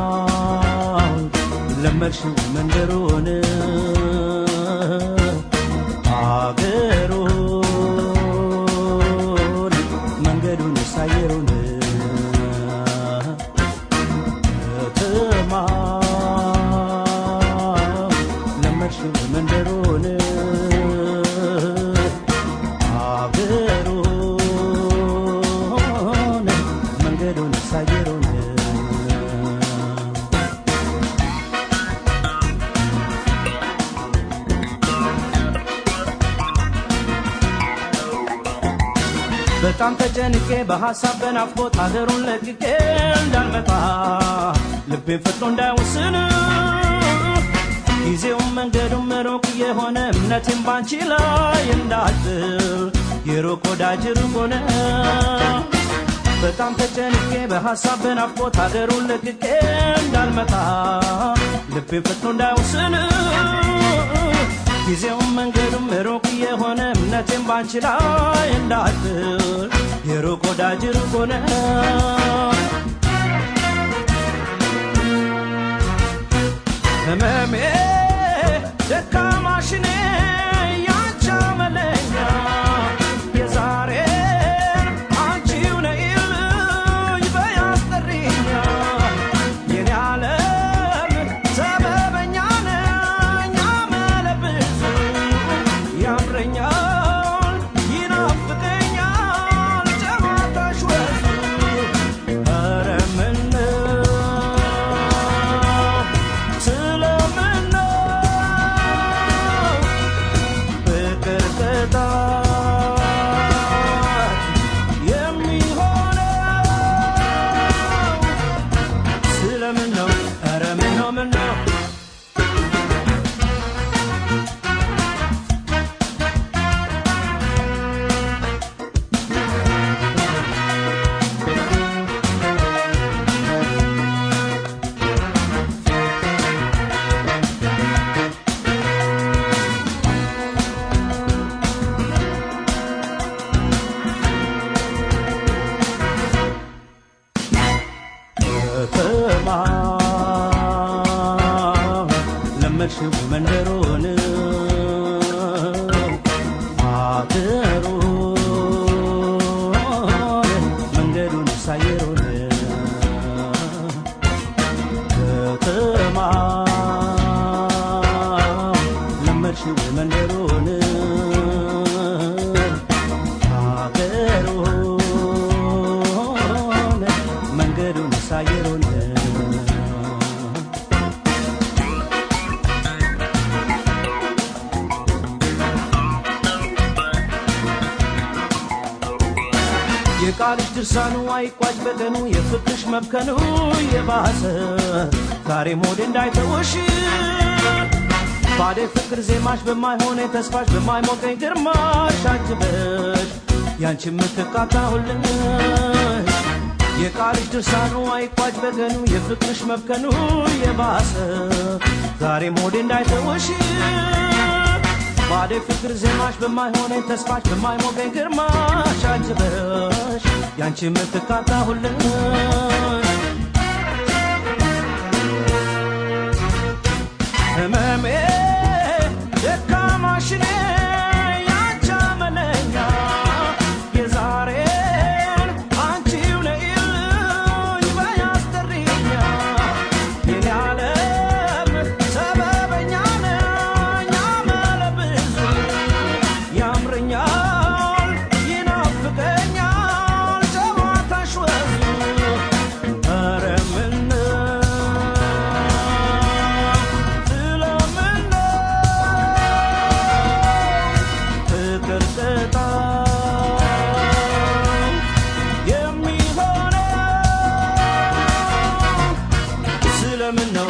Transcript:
تمام لما شو من درون عاقرون من قدون سايرون تمام لما شو من درون عاقرون من قدون سايرون በጣም ተጨንቄ በሐሳብ በናፍቆት ሀገሩን ለቅቄ እንዳልመጣ ልቤን ፈጥኖ እንዳይወስን ጊዜውም መንገዱም ሩቅ የሆነ እምነቴም ባንቺ ላይ እንዳልጥል የሩቅ ወዳጅ ሩቅ ሆነ በጣም ተጨንቄ በሐሳብ በናፍቆት ሀገሩን ለቅቄ እንዳልመጣ ልቤን ፈጥኖ እንዳይወስን ጊዜውም መንገዱም ሩቅ የሆነ እምነቴም ባንቺ ላይ እንዳልጥል የሩቅ ወዳጅ ሩቅ ሆነ ህመሜ ደካማሽ ነኝ ያንቺ አመለኛ የዛሬን አንቺው ነይልኝ በያስጠሪኛ የኔ ዓለም ሰበበኛ ነኝ አመለብዙ ያምረኛል ይናፍቀኛል ጨዋታሽ ወዙ ኧረ ምነው ስለምነው ፍቅር ቅጣት የሚሆነው ስለምነው ኧረ ምነው تمام لما شو من درون عاطرون من درون سايرون تمام لما شو من درون عاطرون من درون سايرون የቃልሽ ድርሳኑ አይቋጭ በቀኑ የፍቅርሽ መብከኑ የባሰ ዛሬ ሞዴ እንዳይተውሽ ባደ ፍቅር ዜማሽ በማይሆነ ተስፋሽ በማይሞቀኝ ግርማሽ አጅበሽ ያንቺ ምትቃታሁልኝ የቃልሽ ድርሳኑ አይቋጭ በቀኑ የፍቅርሽ መብከኑ የባሰ ዛሬ ሞዴ እንዳይተውሽ ባደ ፍቅር ዜማሽ በማይሆነ ተስፋሽ በማይሞቀኝ ግርማሽ አጅበሽ ያንቺ ምትቃታሁልኝ ህመሜ ደካማሽ ነኝ ያንቺ አመለኛ የዛሬን አንቺው ነይልኝ በያስጠሪኛ የኔ ዓለም ሰበበኛ ነኝ አመለብዙ ያምረኛል ይናፍቀኛል ጨዋታሽ ወዙ ኧረ ምነው ስለምነው ፍቅር ቅጣት የሚሆነው ስለምነው